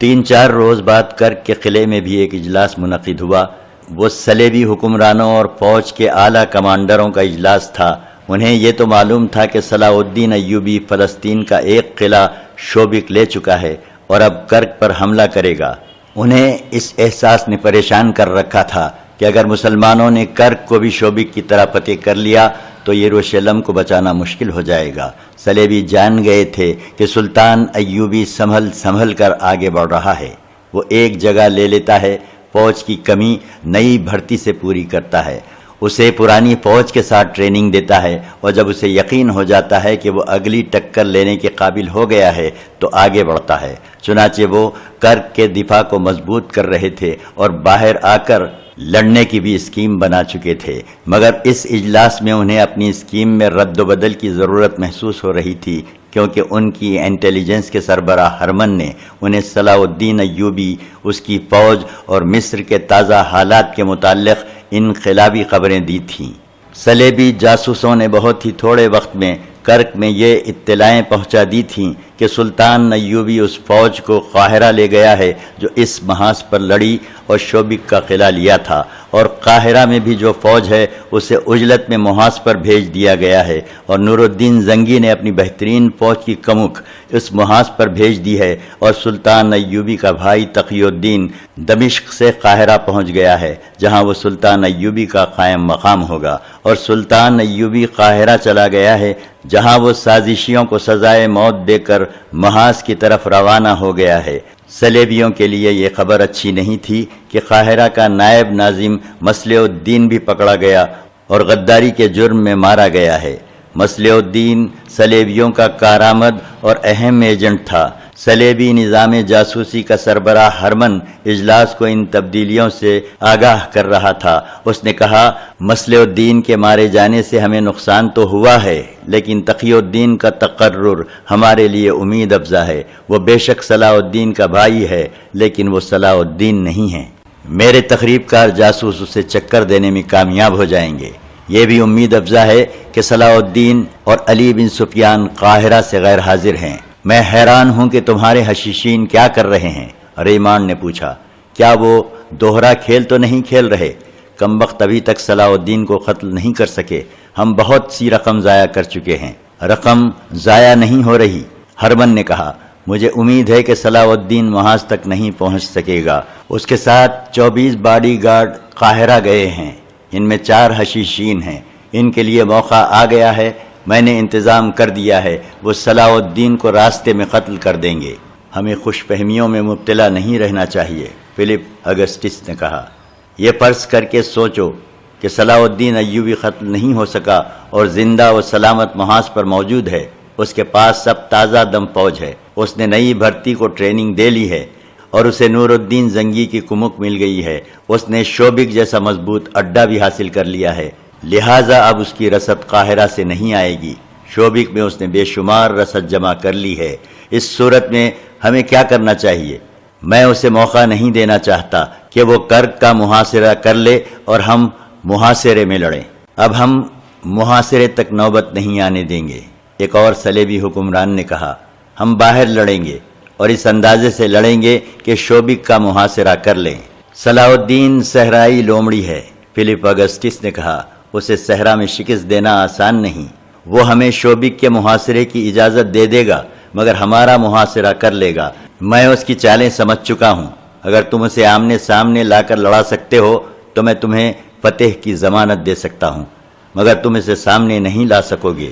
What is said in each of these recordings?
3-4 روز بعد کرک کے قلعے میں بھی ایک اجلاس منعقد ہوا۔ وہ صلیبی حکمرانوں اور فوج کے اعلیٰ کمانڈروں کا اجلاس تھا۔ انہیں یہ تو معلوم تھا کہ صلاح الدین ایوبی فلسطین کا ایک قلعہ شوبک لے چکا ہے اور اب کرک پر حملہ کرے گا۔ انہیں اس احساس نے پریشان کر رکھا تھا کہ اگر مسلمانوں نے کرک کو بھی شوبک کی طرح فتح کر لیا تو یروشلم کو بچانا مشکل ہو جائے گا۔ صلیبی جان گئے تھے کہ سلطان ایوبی سنبھل کر آگے بڑھ رہا ہے۔ وہ ایک جگہ لے لیتا ہے، فوج کی کمی نئی بھرتی سے پوری کرتا ہے، اسے پرانی فوج کے ساتھ ٹریننگ دیتا ہے، اور جب اسے یقین ہو جاتا ہے کہ وہ اگلی ٹکر لینے کے قابل ہو گیا ہے تو آگے بڑھتا ہے۔ چنانچہ وہ کرک کے دفاع کو مضبوط کر رہے تھے اور باہر آ کر لڑنے کی بھی اسکیم بنا چکے تھے، مگر اس اجلاس میں انہیں اپنی اسکیم میں رد و بدل کی ضرورت محسوس ہو رہی تھی، کیونکہ ان کی انٹیلیجنس کے سربراہ ہرمن نے انہیں صلاح الدین ایوبی، اس کی فوج اور مصر کے تازہ حالات کے متعلق انقلابی خبریں دی تھیں۔ صلیبی جاسوسوں نے بہت ہی تھوڑے وقت میں کرک میں یہ اطلاعیں پہنچا دی تھیں کہ سلطان ایوبی اس فوج کو قاہرہ لے گیا ہے جو اس محاذ پر لڑی اور شوبک کا قلعہ لیا تھا، اور قاہرہ میں بھی جو فوج ہے اسے عجلت میں محاذ پر بھیج دیا گیا ہے، اور نور الدین زنگی نے اپنی بہترین فوج کی کمک اس محاذ پر بھیج دی ہے، اور سلطان ایوبی کا بھائی تقی الدین دمشق سے قاہرہ پہنچ گیا ہے، جہاں وہ سلطان ایوبی کا قائم مقام ہوگا، اور سلطان ایوبی قاہرہ چلا گیا ہے جہاں وہ سازشیوں کو سزائے موت دے کر محاذ کی طرف روانہ ہو گیا ہے۔ صلیبیوں کے لیے یہ خبر اچھی نہیں تھی کہ قاہرہ کا نائب ناظم مصلح الدین بھی پکڑا گیا اور غداری کے جرم میں مارا گیا ہے۔ مصلح الدین صلیبیوں کا کارآمد اور اہم ایجنٹ تھا۔ صلیبی نظام جاسوسی کا سربراہ ہرمن اجلاس کو ان تبدیلیوں سے آگاہ کر رہا تھا۔ اس نے کہا، مصلح الدین کے مارے جانے سے ہمیں نقصان تو ہوا ہے، لیکن تقی الدین کا تقرر ہمارے لیے امید افزا ہے۔ وہ بے شک صلاح الدین کا بھائی ہے، لیکن وہ صلاح الدین نہیں ہے۔ میرے تخریب کار جاسوس اسے چکر دینے میں کامیاب ہو جائیں گے۔ یہ بھی امید افزا ہے کہ صلاح الدین اور علی بن سفیان قاہرہ سے غیر حاضر ہیں۔ میں حیران ہوں کہ تمہارے حشیشین کیا کر رہے ہیں؟ ریمان نے پوچھا۔ کیا وہ دوہرا کھیل تو نہیں کھیل رہے؟ کمبخت ابھی تک صلاح الدین کو قتل نہیں کر سکے۔ ہم بہت سی رقم ضائع کر چکے ہیں۔ رقم ضائع نہیں ہو رہی، ہرمن نے کہا۔ مجھے امید ہے کہ صلاح الدین محاذ تک نہیں پہنچ سکے گا۔ اس کے ساتھ 24 باڈی گارڈ قاہرہ گئے ہیں، ان میں 4 حشیشین ہیں۔ ان کے لیے موقع آ گیا ہے، میں نے انتظام کر دیا ہے، وہ صلاح الدین کو راستے میں قتل کر دیں گے۔ ہمیں خوش فہمیوں میں مبتلا نہیں رہنا چاہیے، فلپ اگسٹس نے کہا۔ یہ فرض کر کے سوچو کہ صلاح الدین ایوبی قتل نہیں ہو سکا اور زندہ و سلامت محاذ پر موجود ہے۔ اس کے پاس سب تازہ دم فوج ہے، اس نے نئی بھرتی کو ٹریننگ دے لی ہے، اور اسے نور الدین زنگی کی کمک مل گئی ہے۔ اس نے شوبک جیسا مضبوط اڈا بھی حاصل کر لیا ہے، لہٰذا اب اس کی رسد قاہرہ سے نہیں آئے گی۔ شوبک میں اس نے بے شمار رسد جمع کر لی ہے۔ اس صورت میں ہمیں کیا کرنا چاہیے؟ میں اسے موقع نہیں دینا چاہتا کہ وہ کرک کا محاصرہ کر لے اور ہم محاصرے میں لڑیں۔ اب ہم محاصرے تک نوبت نہیں آنے دیں گے، ایک اور صلیبی حکمران نے کہا۔ ہم باہر لڑیں گے اور اس اندازے سے لڑیں گے کہ شوبک کا محاصرہ کر لیں۔ صلاح الدین صحرائی لومڑی ہے، فلپ اگسٹس نے کہا۔ اسے صحرا میں شکست دینا آسان نہیں۔ وہ ہمیں شوبک کے محاصرے کی اجازت دے دے گا، مگر ہمارا محاصرہ کر لے گا۔ میں اس کی چالیں سمجھ چکا ہوں۔ اگر تم اسے آمنے سامنے لا کر لڑا سکتے ہو تو میں تمہیں فتح کی ضمانت دے سکتا ہوں، مگر تم اسے سامنے نہیں لا سکو گے۔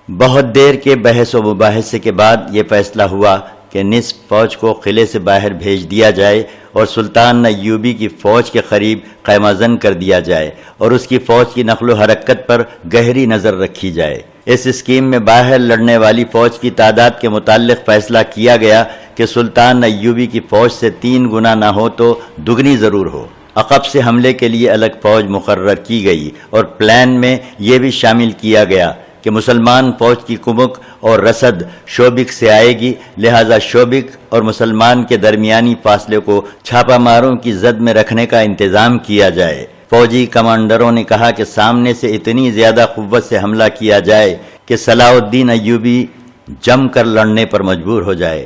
بہت دیر کے بحث و مباحثے کے بعد یہ فیصلہ ہوا کہ نصف فوج کو قلعے سے باہر بھیج دیا جائے اور سلطان ایوبی کی فوج کے قریب قیمہ زن کر دیا جائے اور اس کی فوج کی نقل و حرکت پر گہری نظر رکھی جائے۔ اس اسکیم میں باہر لڑنے والی فوج کی تعداد کے متعلق فیصلہ کیا گیا کہ سلطان ایوبی کی فوج سے 3 گنا نہ ہو تو دگنی ضرور ہو۔ عقب سے حملے کے لیے الگ فوج مقرر کی گئی اور پلان میں یہ بھی شامل کیا گیا کہ مسلمان فوج کی کمک اور رسد شوبک سے آئے گی، لہذا شوبک اور مسلمان کے درمیانی فاصلے کو چھاپہ ماروں کی زد میں رکھنے کا انتظام کیا جائے۔ فوجی کمانڈروں نے کہا کہ سامنے سے اتنی زیادہ قوت سے حملہ کیا جائے کہ صلاح الدین ایوبی جم کر لڑنے پر مجبور ہو جائے۔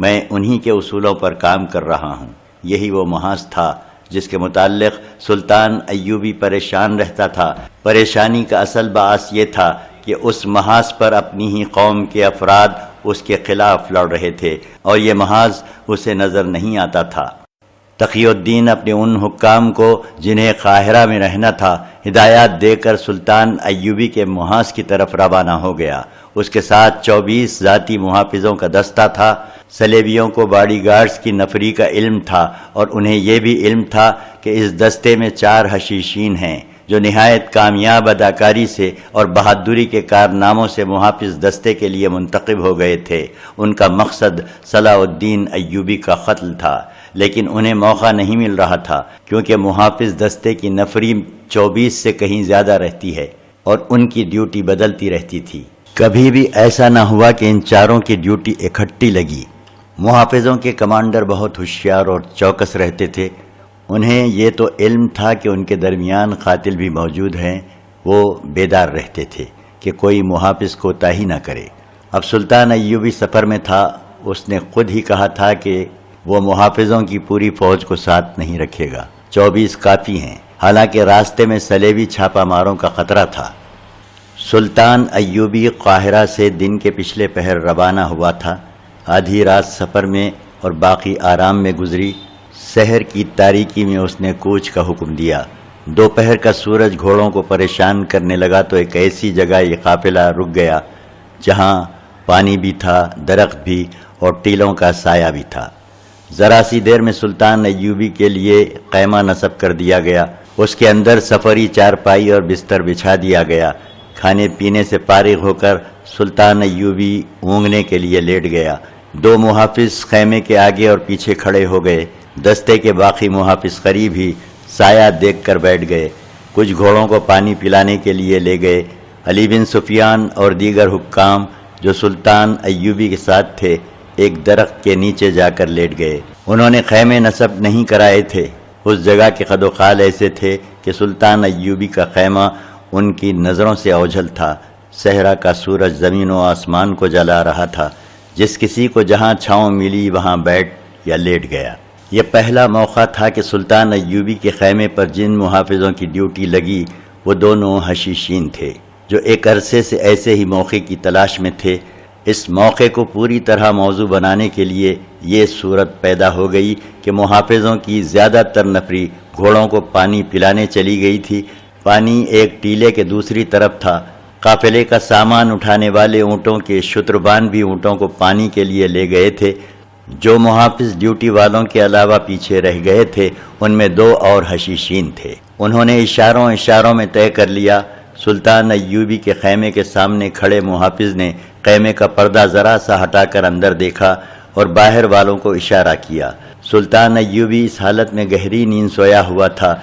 میں انہی کے اصولوں پر کام کر رہا ہوں۔ یہی وہ محاذ تھا جس کے متعلق سلطان ایوبی پریشان رہتا تھا۔ پریشانی کا اصل باعث یہ تھا کہ اس محاذ پر اپنی ہی قوم کے افراد اس کے خلاف لڑ رہے تھے اور یہ محاذ اسے نظر نہیں آتا تھا۔ تقی الدین اپنے ان حکام کو جنہیں قاہرہ میں رہنا تھا ہدایات دے کر سلطان ایوبی کے محاذ کی طرف روانہ ہو گیا۔ اس کے ساتھ 24 ذاتی محافظوں کا دستہ تھا۔ سلیبیوں کو باڈی گارڈز کی نفری کا علم تھا اور انہیں یہ بھی علم تھا کہ اس دستے میں 4 حشیشین ہیں جو نہایت کامیاب اداکاری سے اور بہادری کے کارناموں سے محافظ دستے کے لیے منتخب ہو گئے تھے۔ ان کا مقصد صلاح الدین ایوبی کا قتل تھا، لیکن انہیں موقع نہیں مل رہا تھا کیونکہ محافظ دستے کی نفری 24 سے کہیں زیادہ رہتی ہے اور ان کی ڈیوٹی بدلتی رہتی تھی۔ کبھی بھی ایسا نہ ہوا کہ ان 4 کی ڈیوٹی اکٹھی لگی۔ محافظوں کے کمانڈر بہت ہوشیار اور چوکس رہتے تھے۔ انہیں یہ تو علم تھا کہ ان کے درمیان قاتل بھی موجود ہیں۔ وہ بیدار رہتے تھے کہ کوئی محافظ کوتاہی نہ کرے۔ اب سلطان ایوبی سفر میں تھا۔ اس نے خود ہی کہا تھا کہ وہ محافظوں کی پوری فوج کو ساتھ نہیں رکھے گا، 24 کافی ہیں، حالانکہ راستے میں صلیبی چھاپہ ماروں کا خطرہ تھا۔ سلطان ایوبی قاہرہ سے دن کے پچھلے پہر روانہ ہوا تھا۔ آدھی رات سفر میں اور باقی آرام میں گزری۔ سحر کی تاریکی میں اس نے کوچ کا حکم دیا۔ دوپہر کا سورج گھوڑوں کو پریشان کرنے لگا تو ایک ایسی جگہ یہ قافلہ رک گیا جہاں پانی بھی تھا، درخت بھی اور ٹیلوں کا سایہ بھی تھا۔ ذرا سی دیر میں سلطان ایوبی کے لیے خیمہ نصب کر دیا گیا۔ اس کے اندر سفری چارپائی اور بستر بچھا دیا گیا۔ کھانے پینے سے فارغ ہو کر سلطان ایوبی اونگنے کے لیے لیٹ گیا۔ 2 محافظ خیمے کے آگے اور پیچھے کھڑے ہو گئے۔ دستے کے باقی محافظ قریب ہی سایہ دیکھ کر بیٹھ گئے۔ کچھ گھوڑوں کو پانی پلانے کے لیے لے گئے۔ علی بن سفیان اور دیگر حکام جو سلطان ایوبی کے ساتھ تھے ایک درخت کے نیچے جا کر لیٹ گئے۔ انہوں نے خیمے نصب نہیں کرائے تھے۔ اس جگہ کے خد و خال ایسے تھے کہ سلطان ایوبی کا خیمہ ان کی نظروں سے اوجھل تھا۔ صحرا کا سورج زمین و آسمان کو جلا رہا تھا۔ جس کسی کو جہاں چھاؤں ملی وہاں بیٹھ یا لیٹ گیا۔ یہ پہلا موقع تھا کہ سلطان ایوبی کے خیمے پر جن محافظوں کی ڈیوٹی لگی وہ دونوں حشیشین تھے جو ایک عرصے سے ایسے ہی موقع کی تلاش میں تھے۔ اس موقع کو پوری طرح موضوع بنانے کے لیے یہ صورت پیدا ہو گئی کہ محافظوں کی زیادہ تر نفری گھوڑوں کو پانی پلانے چلی گئی تھی۔ پانی ایک ٹیلے کے دوسری طرف تھا۔ قافلے کا سامان اٹھانے والے اونٹوں کے شتربان بھی اونٹوں کو پانی کے لیے لے گئے تھے۔ جو محافظ ڈیوٹی والوں کے علاوہ پیچھے رہ گئے تھے ان میں 2 اور حشیشین تھے۔ انہوں نے اشاروں میں طے کر لیا۔ سلطان ایوبی کے خیمے کے سامنے کھڑے محافظ نے خیمے کا پردہ ذرا سا ہٹا کر اندر دیکھا اور باہر والوں کو اشارہ کیا۔ سلطان ایوبی اس حالت میں گہری نیند سویا ہوا تھا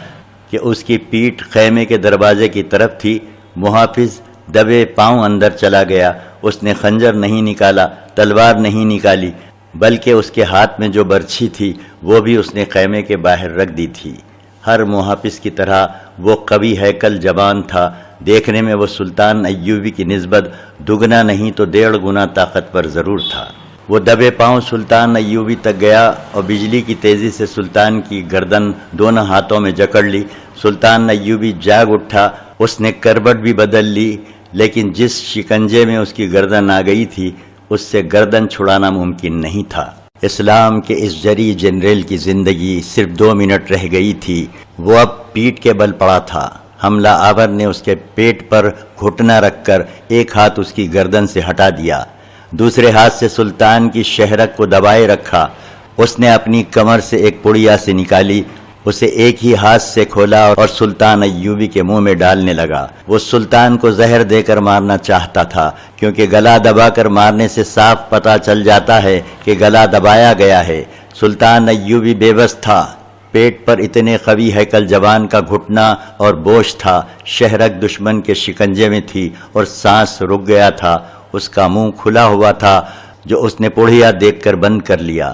کہ اس کی پیٹھ خیمے کے دروازے کی طرف تھی۔ محافظ دبے پاؤں اندر چلا گیا۔ اس نے خنجر نہیں نکالا، تلوار نہیں نکالی، بلکہ اس کے ہاتھ میں جو برچھی تھی وہ بھی اس نے خیمے کے باہر رکھ دی تھی۔ ہر محافظ کی طرح وہ قوی ہیکل جوان تھا۔ دیکھنے میں وہ سلطان ایوبی کی نسبت دگنا نہیں تو 1.5 گنا طاقتور ضرور تھا۔ وہ دبے پاؤں سلطان ایوبی تک گیا اور بجلی کی تیزی سے سلطان کی گردن دونوں ہاتھوں میں جکڑ لی۔ سلطان ایوبی جاگ اٹھا۔ اس نے کربٹ بھی بدل لی، لیکن جس شکنجے میں اس کی گردن آ گئی تھی اس سے گردن چھڑانا ممکن نہیں تھا۔ اسلام کے اس جری جنرل کی زندگی صرف 2 منٹ رہ گئی تھی۔ وہ اب پیٹھ کے بل پڑا تھا۔ حملہ آور نے اس کے پیٹ پر گھٹنا رکھ کر ایک ہاتھ اس کی گردن سے ہٹا دیا، دوسرے ہاتھ سے سلطان کی شہرک کو دبائے رکھا۔ اس نے اپنی کمر سے ایک پڑیا سے نکالی، اسے ایک ہی ہاتھ سے کھولا اور سلطان ایوبی کے منہ میں ڈالنے لگا۔ وہ سلطان کو زہر دے کر مارنا چاہتا تھا کیونکہ گلا دبا کر مارنے سے صاف پتہ چل جاتا ہے کہ گلا دبایا گیا ہے۔ سلطان ایوبی بے بس تھا۔ پیٹ پر اتنے قوی ہیکل جوان کا گھٹنا اور بوش تھا، شہرک دشمن کے شکنجے میں تھی اور سانس رک گیا تھا۔ اس کا منہ کھلا ہوا تھا جو اس نے پڑھیا دیکھ کر بند کر لیا۔